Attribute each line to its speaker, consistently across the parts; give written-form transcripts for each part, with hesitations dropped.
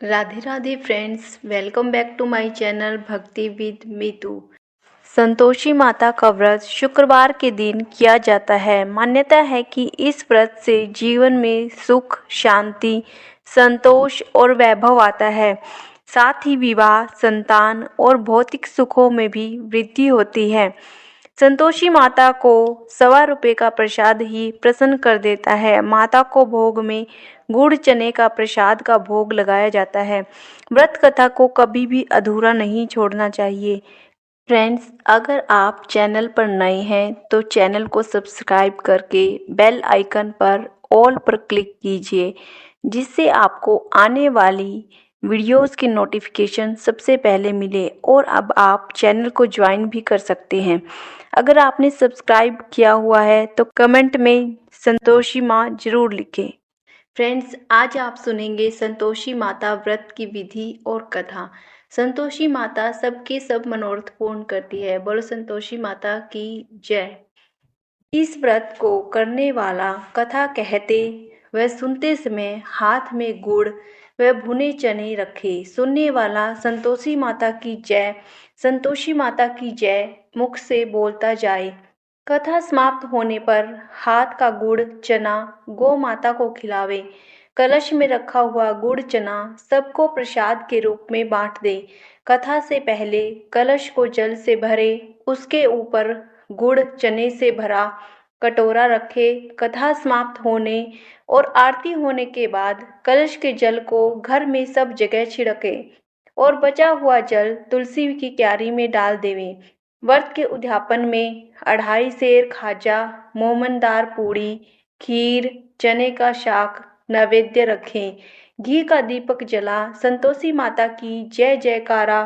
Speaker 1: Radhe Radhe friends, welcome back to my channel Bhakti with Meetu. Santoshi Mata का व्रत शुक्रवार के दिन किया जाता है। मान्यता है कि इस व्रत से जीवन में सुख, शांति, संतोष और वैभव आता है। साथ ही विवाह, संतान और भौतिक सुखों में भी वृद्धि होती है। संतोषी माता को ₹1.25 का प्रसाद ही प्रसन्न कर देता है। माता को भोग में गुड़ चने का प्रसाद का भोग लगाया जाता है। व्रत कथा को कभी भी अधूरा नहीं छोड़ना चाहिए। फ्रेंड्स, अगर आप चैनल पर नए हैं तो चैनल को सब्सक्राइब करके बेल आइकन पर ऑल पर क्लिक कीजिए, जिससे आपको आने वाली वीडियोस की नोटिफिकेशन सबसे पहले मिले। और अब आप चैनल को ज्वाइन भी कर सकते हैं। अगर आपने सब्सक्राइब किया हुआ है तो कमेंट में संतोषी माँ जरूर लिखें। फ्रेंड्स, आज आप सुनेंगे संतोषी माता व्रत की विधि और कथा। संतोषी माता सबके सब मनोरथ पूर्ण करती है। बोलो संतोषी माता की जय। इस व्रत को करने वाला कथा कहते व सुनते समय हाथ में गुड़ व भुने चने रखे। सुनने वाला संतोषी माता की जय, संतोषी माता की जय मुख से बोलता जाए। कथा समाप्त होने पर हाथ का गुड़ चना गौ माता को खिलावे। कलश में रखा हुआ गुड़ चना सबको प्रसाद के रूप में बांट दे। कथा से पहले कलश को जल से भरे, उसके ऊपर गुड़ चने से भरा कटोरा रखे। कथा समाप्त होने और आरती होने के बाद कलश के जल को घर में सब जगह छिड़के और बचा हुआ जल तुलसी की क्यारी में डाल देवे। व्रत के उद्यापन में 2.5 सेर खाजा, मोमनदार पूड़ी, खीर, चने का शाक नैवेद्य रखें। घी का दीपक जला संतोषी माता की जय जयकारा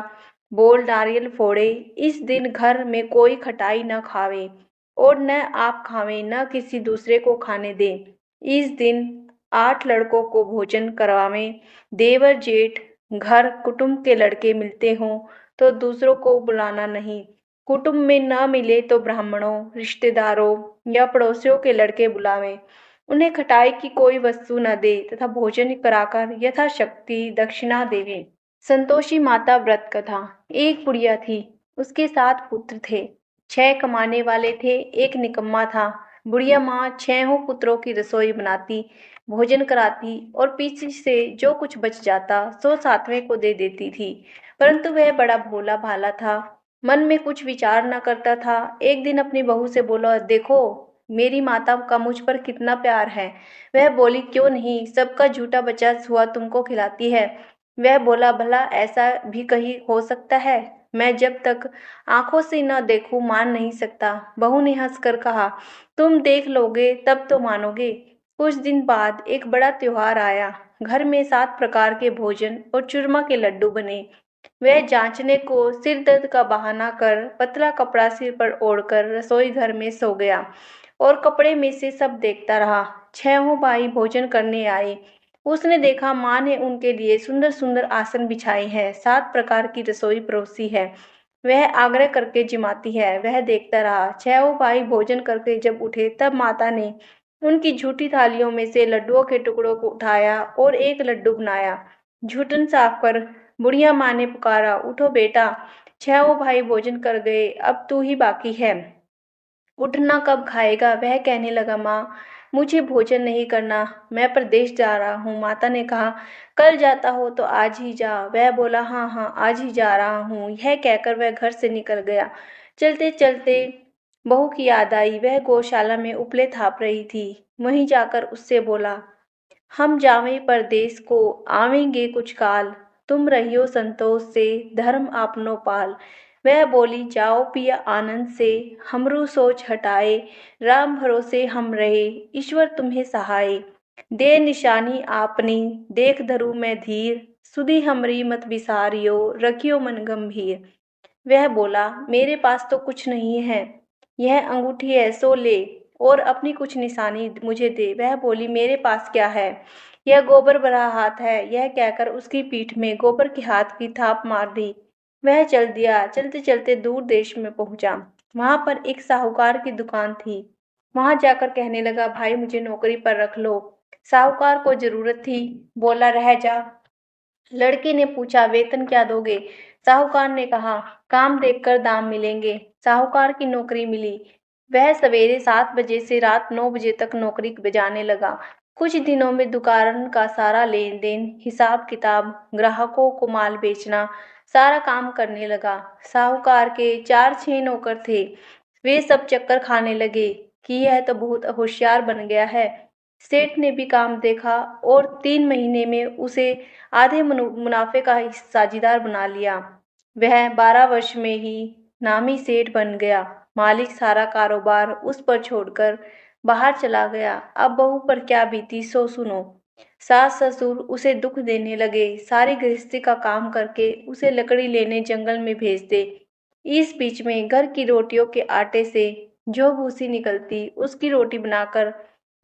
Speaker 1: बोल नारियल फोड़े। इस दिन घर में कोई खटाई न खावे और न आप खावें, न किसी दूसरे को खाने दें। इस दिन 8 लड़कों को भोजन करवावें। देवर जेठ घर कुटुंब के लड़के मिलते हों तो दूसरों को बुलाना नहीं। कुटुंब में न मिले तो ब्राह्मणों, रिश्तेदारों या पड़ोसियों के लड़के बुलावें। उन्हें खटाई की कोई वस्तु न दे तथा भोजन कराकर यथाशक्ति दक्षिणा देवे। संतोषी माता व्रत कथा। एक बुढ़िया थी, उसके 7 पुत्र थे। 6 कमाने वाले थे, एक निकम्मा था। बुढ़िया माँ 6 पुत्रों की रसोई बनाती, भोजन कराती और पीछे से जो कुछ बच जाता सो 7वें को दे देती थी। परंतु वह बड़ा भोला भाला था, मन में कुछ विचार न करता था। एक दिन अपनी बहू से बोला, देखो मेरी माता का मुझ पर कितना प्यार है। वह बोली, क्यों नहीं, सबका झूठा बचा हुआ तुमको खिलाती है। वह बोला, भला ऐसा भी कहीं हो सकता है? मैं जब तक आंखों से न देखूं मान नहीं सकता। बहू ने हंसकर कहा, तुम देख लोगे तब तो मानोगे। कुछ दिन बाद एक बड़ा त्योहार आया। घर में 7 प्रकार के भोजन और चूरमा के लड्डू बने। वह जांचने को सिर दर्द का बहाना कर पतला कपड़ा सिर पर ओढ़कर रसोई घर में सो गया और कपड़े में से सब देखता रहा। 6 भाई भोजन करने आए। उसने देखा माँ ने उनके लिए सुंदर सुंदर आसन बिछाए हैं, 7 प्रकार की रसोई परोसी है। वह आग्रह करके जिमाती है। वह देखता रहा। 6 भाई भोजन करके जब उठे तब माता ने उनकी झूठी थालियों में से लड्डुओं के टुकड़ों को उठाया और एक लड्डू बनाया। झूठन साफ कर बुढ़िया माँ ने पुकारा, उठो बेटा, 6 भाई भोजन कर गए, अब तू ही बाकी है। उठना कब खाएगा? वह कहने लगा, माँ मुझे भोजन नहीं करना, मैं परदेश जा रहा हूँ। माता ने कहा, कल जाता हो तो आज ही जा। वह बोला, हाँ हाँ आज ही जा रहा हूँ। यह कहकर वह घर से निकल गया। चलते चलते बहू की याद आई। वह गौशाला में उपले थाप रही थी। वहीं जाकर उससे बोला, हम जावें परदेस को, आवेंगे कुछ काल। तुम रहियो संतोष से, धर्म आपनो पाल। वह बोली, जाओ पिया आनंद से, हमरू सोच हटाए। राम भरोसे हम रहे, ईश्वर तुम्हें सहाय। दे निशानी आपनी, देख धरू मैं धीर। सुधी हमरी मत बिसारियो, रखियो मन गंभीर। वह बोला, मेरे पास तो कुछ नहीं है, यह अंगूठी है सो ले और अपनी कुछ निशानी मुझे दे। वह बोली, मेरे पास क्या है, यह गोबर भरा हाथ है। यह कहकर उसकी पीठ में गोबर के हाथ की थाप मार दी। वह चल दिया। चलते चलते दूर देश में पहुंचा। वहां पर एक साहूकार की दुकान थी। वहां जाकर कहने लगा, भाई मुझे नौकरी पर रख लो। साहूकार को जरूरत थी, बोला, रह जा। लड़के ने पूछा, वेतन क्या दोगे? साहूकार ने कहा, काम देखकर दाम मिलेंगे। साहूकार की नौकरी मिली। वह सवेरे 7 बजे से रात 9 बजे तक नौकरी बजाने लगा। कुछ दिनों में दुकान का सारा लेन देन, हिसाब किताब, ग्राहकों को माल बेचना, सारा काम करने लगा। साहूकार के 4-6 नौकर थे। वे सब चक्कर खाने लगे कि यह तो बहुत होशियार बन गया है। सेठ ने भी काम देखा और 3 महीने में उसे आधे मुनाफे का साझीदार बना लिया। वह 12 वर्ष में ही नामी सेठ बन गया। मालिक सारा कारोबार उस पर छोड़कर बाहर चला गया। अब बहू पर क्या बीती सो सुनो। सास ससुर उसे दुख देने लगे। सारी गृहस्थी का काम करके उसे लकड़ी लेने जंगल में भेजते। इस बीच में घर की रोटियों के आटे से जो भूसी निकलती उसकी रोटी बनाकर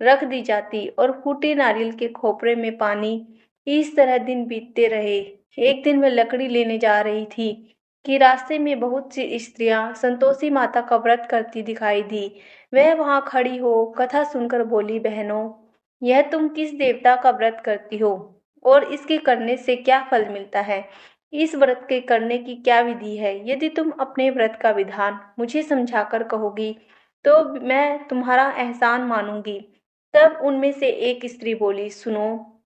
Speaker 1: रख दी जाती और फूटे नारियल के खोपरे में पानी। इस तरह दिन बीतते रहे। एक दिन वह लकड़ी लेने जा रही थी कि रास्ते में बहुत सी स्त्रियां संतोषी माता का व्रत करती दिखाई दी। वह वहां खड़ी हो कथा सुनकर बोली, बहनों, यह तुम किस देवता का व्रत करती हो और इसके करने से क्या फल मिलता है? इस व्रत के करने की क्या विधि है? यदि तुम अपने व्रत का विधान मुझे समझाकर कहोगी तो मैं तुम्हारा एहसान मानूंगी। तब उनमें से एक स्त्री बोली, सुनो,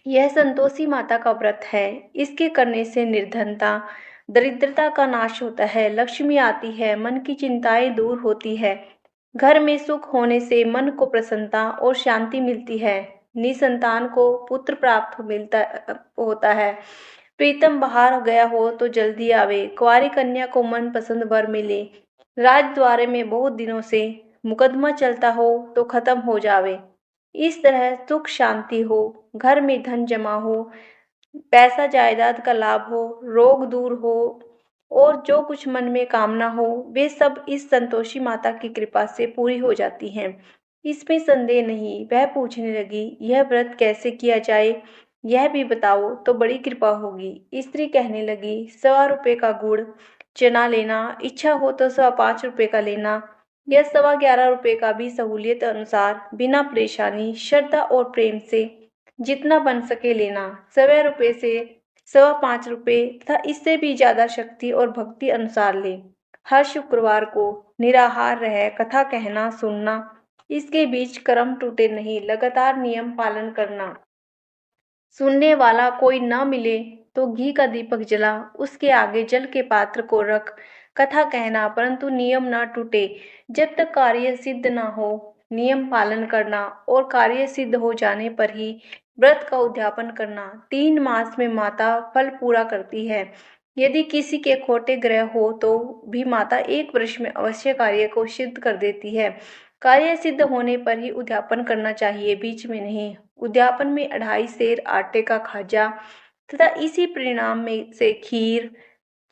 Speaker 1: यह संतोषी माता का व्रत है। इसके करने से निर्धनता, दरिद्रता का नाश होता है, लक्ष्मी आती है, मन की चिंताएं दूर होती है, घर में सुख होने से मन को प्रसन्नता और शांति मिलती है, निसंतान को पुत्र प्राप्त मिलता होता है, प्रीतम बाहर गया हो तो जल्दी आवे, कुंवारी कन्या को मन पसंद वर मिले, राजद्वारे में बहुत दिनों से मुकदमा चलता हो तो खत्म हो जावे। इस तरह सुख शांति हो, घर में धन जमा हो, पैसा जायदाद का लाभ हो, रोग दूर हो और जो कुछ मन में कामना हो वे सब इस संतोषी माता की कृपा से पूरी हो जाती हैं। इसमें संदेह नहीं। वह पूछने लगी, यह व्रत कैसे किया जाए, यह भी बताओ तो बड़ी कृपा होगी। स्त्री कहने लगी, 1.25 रुपये का गुड़ चना लेना, इच्छा हो तो 5.25 रुपये का लेना या 11.25 रुपये का भी सहूलियत अनुसार, बिना परेशानी, श्रद्धा और प्रेम से जितना बन सके लेना। 1.25 रुपये से 5.25 रुपये तथा इससे भी ज्यादा शक्ति और भक्ति अनुसार ले। हर शुक्रवार को निराहार रह कथा कहना सुनना, इसके बीच कर्म टूटे नहीं, लगातार नियम पालन करना। सुनने वाला कोई न मिले तो घी का दीपक जला, उसके आगे जल के पात्र को रख कथा कहना, परंतु नियम न टूटे। जब तक कार्य सिद्ध न हो नियम पालन करना और कार्य सिद्ध हो जाने पर ही व्रत का उद्यापन करना। 3 मास में माता फल पूरा करती है। यदि किसी के खोटे ग्रह हो तो भी माता 1 वर्ष में अवश्य कार्य को सिद्ध कर देती है। कार्य सिद्ध होने पर ही उद्यापन करना चाहिए, बीच में नहीं। उद्यापन में 2.5 सेर आटे का खाजा तथा इसी परिणाम में से खीर,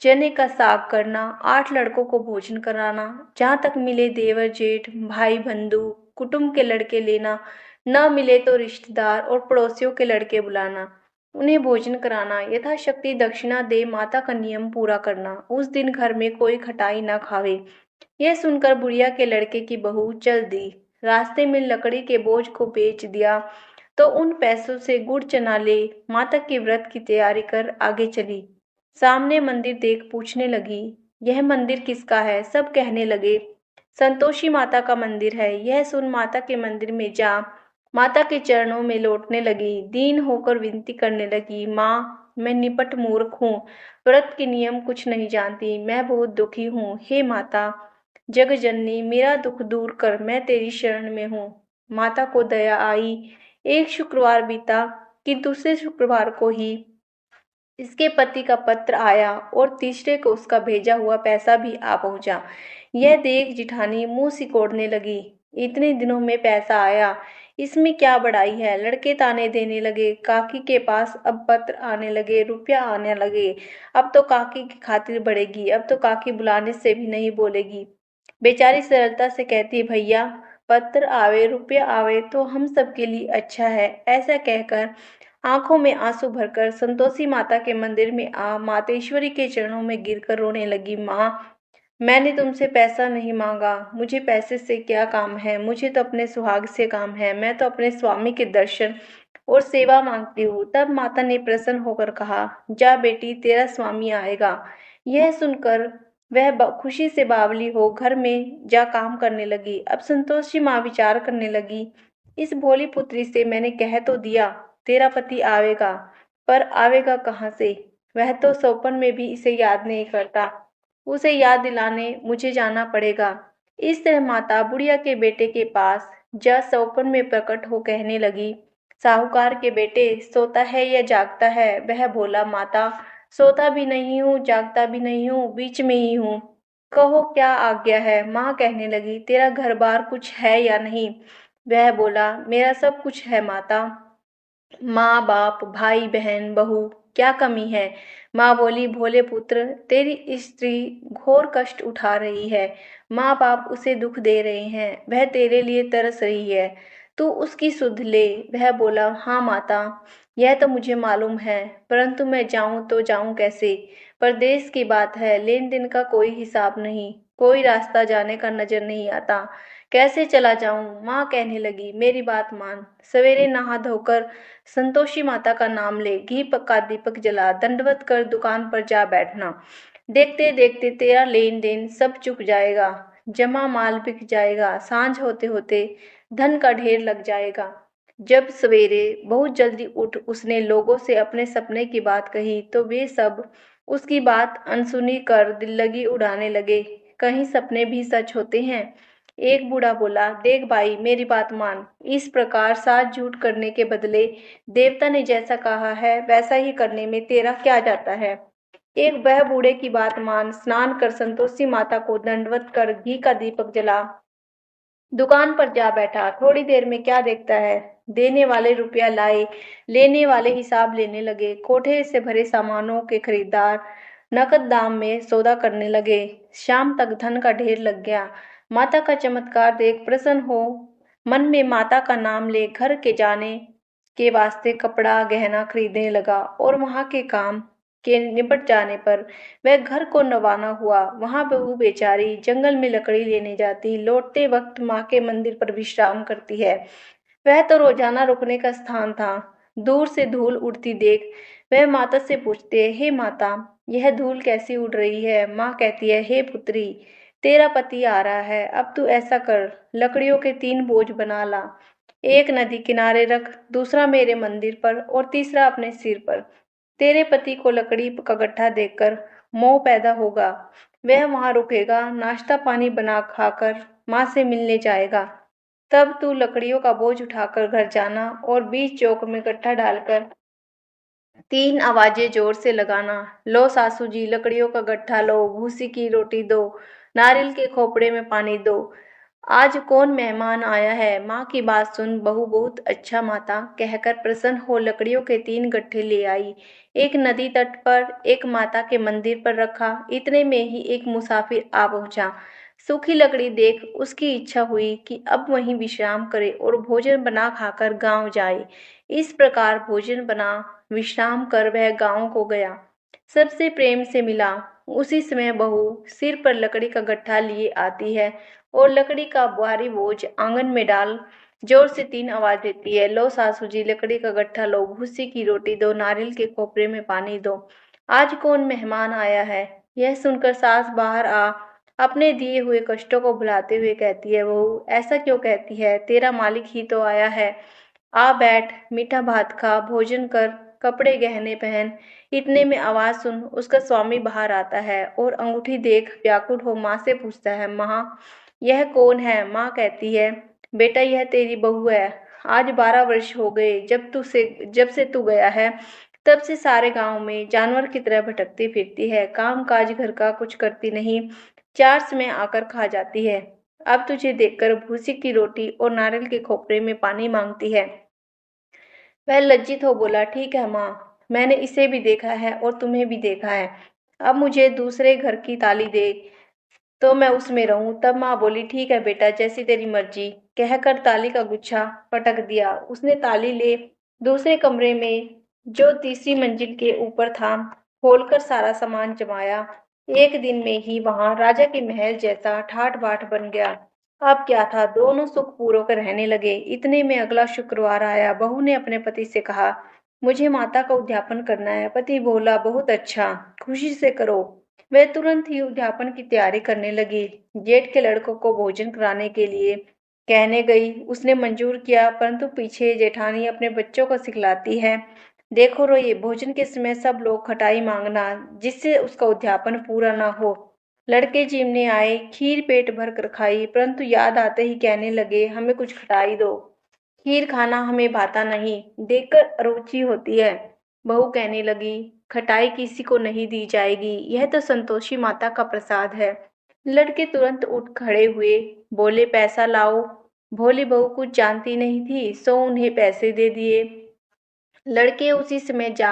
Speaker 1: चने का साग करना, 8 लड़कों को भोजन कराना, जहाँ तक मिले देवर जेठ भाई बंधु कुटुंब के लड़के लेना, न मिले तो रिश्तेदार और पड़ोसियों के लड़के बुलाना, उन्हें भोजन कराना, यथाशक्ति दक्षिणा दे माता का नियम पूरा करना। उस दिन घर में कोई खटाई न खावे। यह सुनकर बुढ़िया के लड़के की बहू चल दी। रास्ते में लकड़ी के बोझ को बेच दिया तो उन पैसों से गुड़ चना ले माता के व्रत की तैयारी कर आगे चली। सामने मंदिर देख पूछने लगी, यह मंदिर किसका है? सब कहने लगे, संतोषी माता का मंदिर है। यह सुन माता के मंदिर में जा माता के चरणों में लौटने लगी। दीन होकर विनती करने लगी, माँ, मैं निपट मूर्ख हूँ, व्रत के नियम कुछ नहीं जानती, मैं बहुत दुखी हूँ। हे माता जग जननी, मेरा दुख दूर कर, मैं तेरी शरण में हूँ। माता को दया आई। एक शुक्रवार बीता कि दूसरे शुक्रवार को ही इसके पति का पत्र आया और तीसरे को उसका भेजा हुआ पैसा भी आ पहुंचा। यह देख जिठानी मुंह सिकोड़ने लगी, इतने दिनों में पैसा आया, इसमें क्या बड़ाई है? लड़के ताने देने लगे। काकी के पास अब पत्र आने लगे, रुपया आने लगे। अब तो काकी की खातिर बढ़ेगी, अब तो काकी बुलाने से भी नहीं बोलेगी। बेचारी सरलता से कहती, भैया पत्र आवे रुपया आवे तो हम सबके लिए अच्छा है। ऐसा कहकर आंखों में आंसू भरकर संतोषी माता के मंदिर में आ मातेश्वरी के चरणों में गिरकर रोने लगी। माँ, मैंने तुमसे पैसा नहीं मांगा, मुझे पैसे से क्या काम है, मुझे तो अपने सुहाग से काम है। मैं तो अपने स्वामी के दर्शन और सेवा मांगती हूँ। तब माता ने प्रसन्न होकर कहा, जा बेटी, तेरा स्वामी आएगा। यह सुनकर वह खुशी से बावली हो घर में जा काम करने लगी। अब संतोषी माँ विचार करने लगी, इस भोली पुत्री से मैंने कह तो दिया तेरा पति आवेगा, पर आवेगा कहाँ से? वह तो सौपन में भी इसे याद नहीं करता। उसे याद दिलाने मुझे जाना पड़ेगा। इस तरह माता बुढ़िया के बेटे के पास जा सौपन में प्रकट हो कहने लगी, साहूकार के बेटे, सोता है या जागता है? वह बोला, माता, सोता भी नहीं हूँ, जागता भी नहीं हूँ, बीच में ही हूँ। कहो क्या आज्ञा है? माँ कहने लगी, तेरा घर बार कुछ है या नहीं? वह बोला, मेरा सब कुछ है माता। माँ बाप, भाई बहन, बहू, क्या कमी है? माँ बोली, भोले पुत्र, तेरी स्त्री घोर कष्ट उठा रही है। माँ बाप उसे दुख दे रहे हैं, वह तेरे लिए तरस रही है, तू उसकी सुध ले। वह बोला, हाँ माता, यह तो मुझे मालूम है, परंतु मैं जाऊं तो जाऊं कैसे? परदेश की बात है, लेन देन का कोई हिसाब नहीं, कोई रास्ता जाने का नजर नहीं आता, कैसे चला जाऊं? माँ कहने लगी, मेरी बात मान, सवेरे नहा धोकर संतोषी माता का नाम ले, घी पका दीपक जला, दंडवत कर दुकान पर जा बैठना। देखते देखते तेरा लेन देन सब चुक जाएगा, जमा माल बिक जाएगा, सांझ होते होते धन का ढेर लग जाएगा। जब सवेरे बहुत जल्दी उठ उसने लोगों से अपने सपने की बात कही तो वे सब उसकी बात अनसुनी कर दिल लगी उड़ाने लगे। कहीं सपने भी सच होते हैं? एक बूढ़ा बोला, देख भाई, मेरी बात मान, इस प्रकार साथ झूठ करने के बदले देवता ने जैसा कहा है वैसा ही करने में तेरा क्या जाता है? एक वह बूढ़े की बात मान, स्नान कर संतोषी माता को दंडवत कर घी का दीपक जला, दुकान पर जा बैठा। थोड़ी देर में क्या देखता है, देने वाले रुपया लाए, लेने वाले हिसाब लेने लगे। कोठे से भरे सामानों के खरीदार नकद दाम में सौदा करने लगे। शाम तक धन का ढेर लग गया। माता का चमत्कार देख प्रसन्न हो मन में माता का नाम ले घर के जाने के वास्ते कपड़ा गहना खरीदने लगा और वहां के काम के निपट जाने पर वह घर को रवाना हुआ। वहां बहू बेचारी जंगल में लकड़ी लेने जाती, लौटते वक्त माँ के मंदिर पर विश्राम करती है। वह तो रोजाना रुकने का स्थान था। दूर से धूल उड़ती देख वह माता से पूछते है, हे माता, यह धूल कैसी उड़ रही है? माँ कहती है, हे पुत्री, तेरा पति आ रहा है, अब तू ऐसा कर, लकड़ियों के 3 बोझ बना ला, एक नदी किनारे रख, दूसरा मेरे मंदिर पर और तीसरा अपने सिर पर। तेरे पति को लकड़ी का गट्ठा देखकर मोह पैदा होगा, वह वहां रुकेगा, नाश्ता पानी बना खाकर माँ से मिलने जाएगा। तब तू लकड़ियों का बोझ उठाकर घर जाना और बीच चौक में गट्ठा डालकर 3 आवाजें जोर से लगाना, लो सासू जी, लकड़ियों का गट्ठा लो, भूसी की रोटी दो, नारियल के खोपड़े में पानी दो, आज कौन मेहमान आया है? माँ की बात सुन बहू बहुत अच्छा माता कहकर प्रसन्न हो लकड़ियों के 3 गट्ठे ले आई। एक नदी तट पर, एक माता के मंदिर पर रखा। इतने में ही एक मुसाफिर आ पहुंचा। सूखी लकड़ी देख उसकी इच्छा हुई कि अब वहीं विश्राम करे और भोजन बना खाकर गांव जाए। इस प्रकार भोजन बना विश्राम कर वह गांव को गया, सबसे प्रेम से मिला। उसी समय बहू सिर पर लकड़ी का गट्ठा लिए आती है और लकड़ी का भारी बोझ आंगन में डाल जोर से 3 आवाज देती है, लो सासू जी, लकड़ी का गट्ठा लो, भूसी की रोटी दो, नारियल के खोपरे में पानी दो, आज कौन मेहमान आया है? यह सुनकर सास बाहर आ अपने दिए हुए कष्टों को भुलाते हुए कहती है, बहू ऐसा क्यों कहती है? तेरा मालिक ही तो आया है, आ बैठ, मीठा भात खा, भोजन कर, कपड़े गहने पहन। इतने में आवाज सुन उसका स्वामी बाहर आता है और अंगूठी देख व्याकुल हो माँ से पूछता है, माँ यह कौन है? माँ कहती है, बेटा यह तेरी बहू है। आज 12 वर्ष हो गए जब से तू गया है, तब से सारे गांव में जानवर की तरह भटकती फिरती है, काम काज घर का कुछ करती नहीं, 4 समय आकर खा जाती है। अब तुझे देखकर भूसी की रोटी और नारियल के खोपरे में पानी मांगती है। वह लज्जित हो बोला, ठीक है माँ, मैंने इसे भी देखा है और तुम्हें भी देखा है, अब मुझे दूसरे घर की ताली दे तो मैं उसमें रहूं। तब माँ बोली, ठीक है बेटा, जैसी तेरी मर्जी, कहकर ताली का गुच्छा पटक दिया। उसने ताली ले दूसरे कमरे में जो तीसरी मंजिल के ऊपर था खोलकर सारा सामान जमाया। एक दिन में ही वहां राजा के महल जैसा ठाट बाट बन गया। अब क्या था, दोनों सुखपूर्वक रहने लगे। इतने में अगला शुक्रवार आया। बहू ने अपने पति से कहा, मुझे माता का उद्यापन करना है। पति बोला, बहुत अच्छा, खुशी से करो। वह तुरंत ही उद्यापन की तैयारी करने लगी। जेठ के लड़कों को भोजन कराने के लिए कहने गई। उसने मंजूर किया, परंतु पीछे जेठानी अपने बच्चों को सिखलाती है, देखो रो, ये भोजन के समय सब लोग खटाई मांगना, जिससे उसका उद्यापन पूरा ना हो। लड़के जिमने आए, खीर पेट भर कर खाई, परंतु याद आते ही कहने लगे, हमें कुछ खटाई दो, खीर खाना हमें भाता नहीं, देखकर अरुचि होती है। बहू कहने लगी, खटाई किसी को नहीं दी जाएगी, यह तो संतोषी माता का प्रसाद है। लड़के तुरंत उठ खड़े हुए, बोले, पैसा लाओ। भोली बहू कुछ जानती नहीं थी, सो उन्हें पैसे दे दिए। लड़के उसी समय जा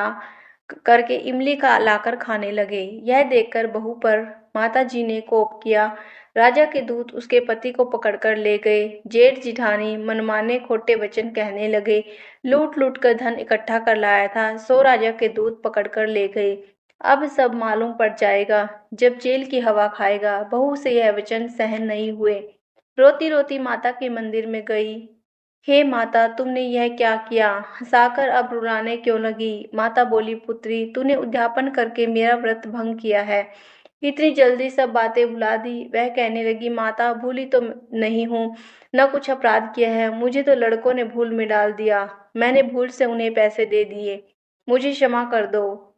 Speaker 1: करके इमली का लाकर खाने लगे। यह देखकर बहू पर माताजी ने कोप किया। राजा के दूत उसके पति को पकड़कर ले गए। जेठ जिठानी मनमाने खोटे वचन कहने लगे। लूट लूट कर धन इकट्ठा कर लाया था, सो राजा के दूत पकड़कर ले गए। अब सब मालूम पड़ जाएगा, जब जेल की हवा खाएगा। बहू से यह वचन सहन नहीं हुए। रोती रोती माता के मंदिर में गई। हे माता, तुमने यह क्या किया? हंसाकर अब रुलाने क्यों लगी? माता बोली, पुत्री, तूने उद्यापन करके मेरा व्रत भंग किया है। इतनी जल्दी सब बातें भुला दी। वह कहने लगी, माता, भूली तो नहीं हूँ, न कुछ अपराध किया है। मुझे तो लड़कों ने भूल में डाल दिया, मैंने भूल से उन्हें पैसे दे दिए, मुझे क्षमा कर दो।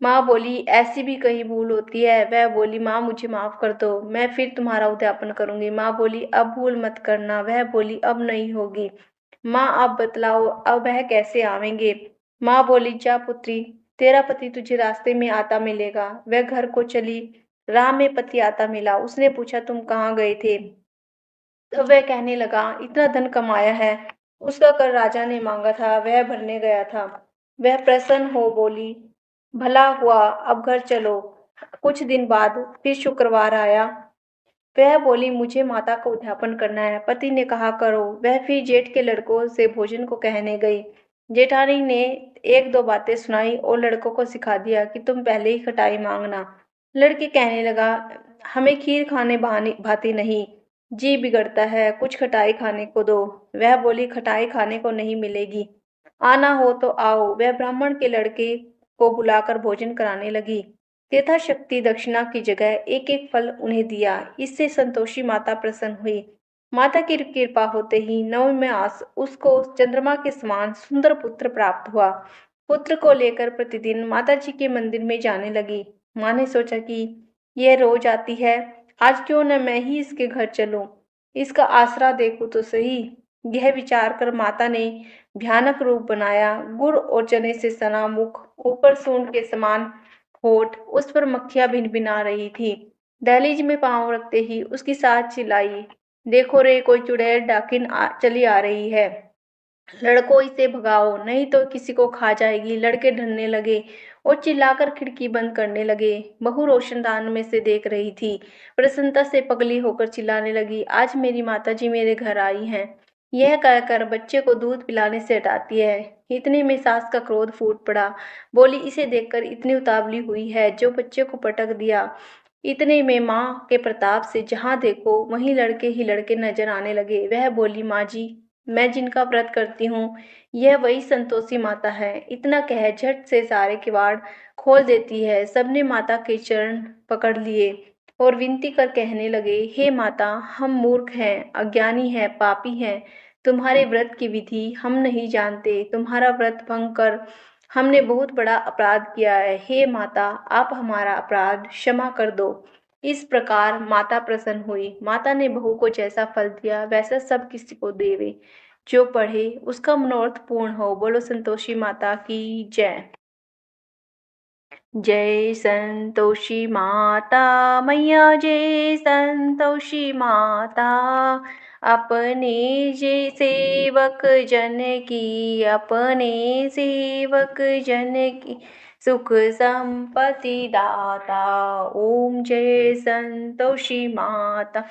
Speaker 1: माँ बोली, ऐसी भी कहीं भूल होती है। वह बोली, माँ, मुझे माफ कर दो, मैं फिर तुम्हारा उद्यापन करूंगी। माँ बोली, अब भूल मत करना। वह बोली, अब नहीं होगी। माँ, आप बतलाओ, अब वह कैसे आवेंगे? माँ बोली, जा पुत्री, तेरा पति तुझे रास्ते में आता मिलेगा। वह घर को चली। राह में पति आता मिला। उसने पूछा, तुम कहाँ गए थे? तब वह कहने लगा, इतना धन कमाया है, उसका कर राजा ने मांगा था, वह भरने गया था। वह प्रसन्न हो बोली, भला हुआ, अब घर चलो। कुछ दिन बाद फिर शुक्रवार आया। वह बोली, मुझे माता का उद्यापन करना है। पति ने कहा, करो। वह फिर जेठ के लड़कों से भोजन को कहने गई। जेठानी ने एक दो बातें सुनाई और लड़कों को सिखा दिया कि तुम पहले ही खटाई मांगना। लड़के कहने लगा, हमें खीर खाने भाती नहीं, जी बिगड़ता है, कुछ खटाई खाने को दो। वह बोली, खटाई खाने को नहीं मिलेगी, आना हो तो आओ। वह ब्राह्मण के लड़के को बुलाकर भोजन कराने लगी। यथाशक्ति दक्षिणा की जगह एक एक फल उन्हें दिया। इससे संतोषी माता प्रसन्न हुई। माता की कृपा होते ही नवमी में आस उसको चंद्रमा के समान सुंदर पुत्र प्राप्त हुआ। पुत्र को लेकर प्रतिदिन माता जी के मंदिर में जाने लगी। माँ ने सोचा कि यह रोज आती है, आज क्यों न मैं ही इसके घर चलूं, इसका आसरा देखूं तो सही। यह विचार कर माता ने भयानक रूप बनाया। गुड़ और चने से सना मुख, ऊपर सूंड के समान होठ, उस पर मक्खियां भिनभिना रही थी। दहलीज में पांव रखते ही उसकी सास चिल्लाई, देखो रे, कोई चुड़ैल डाकिन चली आ रही है, लड़कों इसे भगाओ, नहीं तो किसी को खा जाएगी। लड़के डरने लगे और चिल्लाकर खिड़की बंद करने लगे। बहू रोशनदान में से देख रही थी। प्रसन्नता से पगली होकर चिल्लाने लगी, आज मेरी माताजी मेरे घर आई हैं। यह कहकर बच्चे को दूध पिलाने से हटाती है। इतने में सास का क्रोध फूट पड़ा। बोली, इसे देखकर इतनी उतावली हुई है, जो बच्चे को पटक दिया। इतने में माँ के प्रताप से जहाँ देखो वहीं लड़के ही लड़के नजर आने लगे। वह बोली, माँ जी, मैं जिनका व्रत करती हूँ, यह वही संतोषी माता है। इतना कह झट से सारे किवाड़ खोल देती है। सबने माता के चरण पकड़ लिए और विनती कर कहने लगे, हे माता, हम मूर्ख हैं, अज्ञानी हैं, पापी हैं। तुम्हारे व्रत की विधि हम नहीं जानते। तुम्हारा व्रत भंग कर हमने बहुत बड़ा अपराध किया है। हे माता, आप हमारा अपराध क्षमा कर दो। इस प्रकार माता प्रसन्न हुई। माता ने बहू को जैसा फल दिया वैसा सब किसी को देवे। जो पढ़े उसका मनोरथ पूर्ण हो। बोलो संतोषी माता की जय। जय संतोषी माता मैया, जय संतोषी माता। अपने जे सेवक जन की, अपने सेवक जन की, सुख संपत्ति दाता। ओम जय संतोषी माता।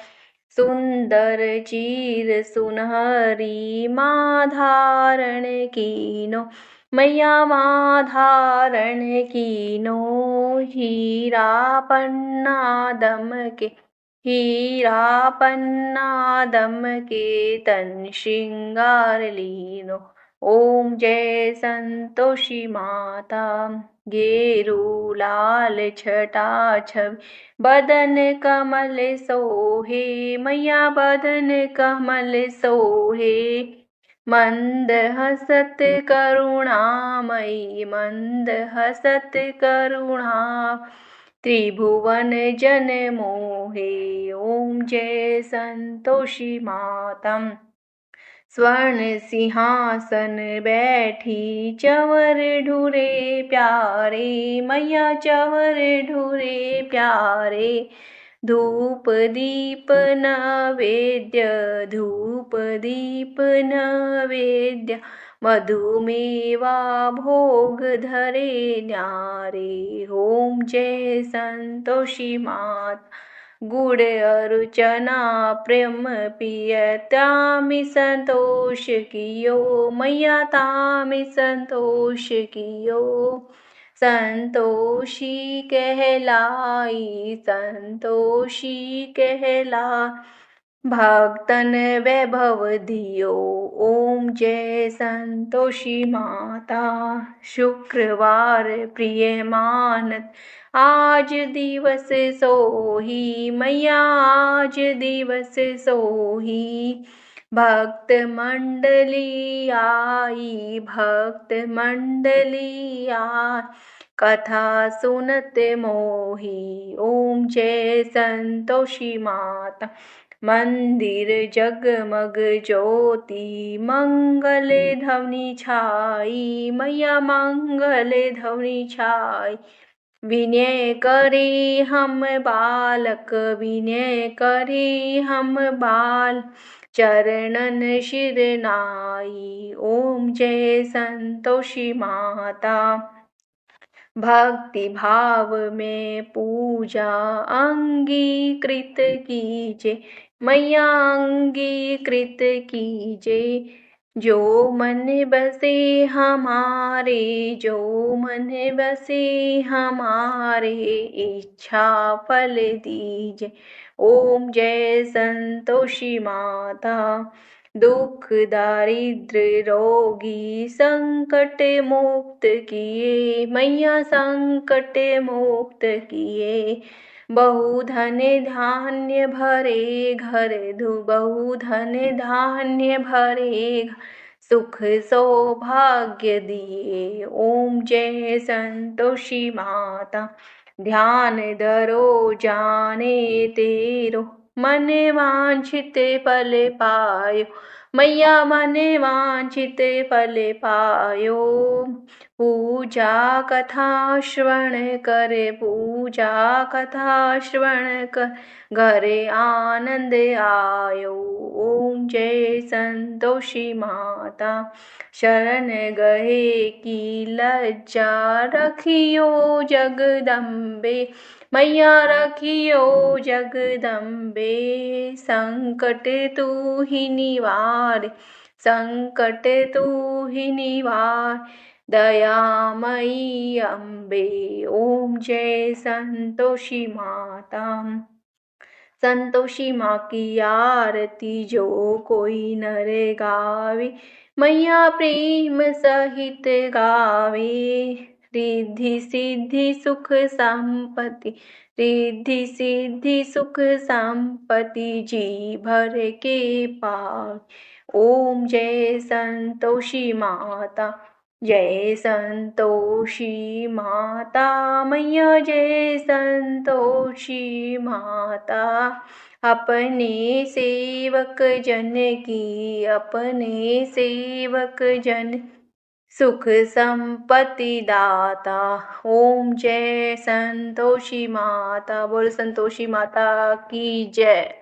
Speaker 1: सुंदर चीर सुनहरी माँ धारण कीनो, मैया माँ धारण कीनो। हीरा पन्ना दम के, हीरा पन्ना दम के तन श्रृंगार लीनो। ओम जय संतोषी माता। गेरू लाल छटा छवि बदन कमल सोहे। मैया बदन कमल सोहे। मंद हसत करुणामयी मंद हसत करुणा। त्रिभुवन जन मोहे। ओम जय संतोषी माता। स्वर्ण सिंहासन बैठी चंवर ढूरे प्यारे। मैया चंवर ढूरे प्यारे। धूप दीप नैवेद्य धूप दीप नैवेद्य। मधुमेवा भोग धरे न्यारे। ओम जय संतोषी माता। गुड़ अर्चना प्रेम पिय तामि संतोष कियो। मैया तामि संतोष कियो। संतोषी कहलाई संतोषी कहला। भक्तन वैभव दियो। ओम जय संतोषी माता। शुक्रवार प्रिय मानत आज दिवस सोही। मैया आज दिवस सोही। भक्त मंडली आई भक्त मंडली आई। कथा सुनत मोही। ओम जय संतोषी माता। मंदिर जगमग ज्योति मंगल ध्वनि छाई। मैया मंगल ध्वनि छाई। विनय करे हम बालक विनय करे हम बाल। चरणन शिर नाई। ओम जय संतोषी माता। भक्ति भाव में पूजा अंगीकृत कीजे। मैया अंगीकृत कीजे। जो मन बसे हमारे जो मन बसे हमारे। इच्छा फल दीजे। ओम जय संतोषी माता। दुख दारिद्र रोगी संकट मुक्त किए। मैया संकट मुक्त किए। बहुधन धान्य भरे घर बहुधन धान्य भरे घर। सुख सौभाग्य दिए। ओम जय संतोषी माता। ध्यान धरो जाने तेरो मन वांछित फल पायो। मैया मन वांछित फल पायो। पूजा कथा श्रवण कर पूजा कथा श्रवण कर। घरे आनंद आयो। ओम जय संतोषी माता। शरण गए की लज्जा रखियो जगदम्बे। मैया रखियो जगदम्बे। संकट तू ही निवार संकट तू ही निवार। दयामयी अम्बे। ओम जय संतोषी माता। संतोषी माँ की आरती जो कोई नर गावे। मैया प्रेम सहित गावे। रिद्धि सिद्धि सुख संपत्ति रिद्धि सिद्धि सुख संपत्ति जी भर के पावे। ओम जय संतोषी माता। जय संतोषी माता। मैया जय संतोषी माता। अपने सेवक जन की अपने सेवक जन सुख संपत्ति दाता। ओम जय संतोषी माता। बोल संतोषी माता की जय।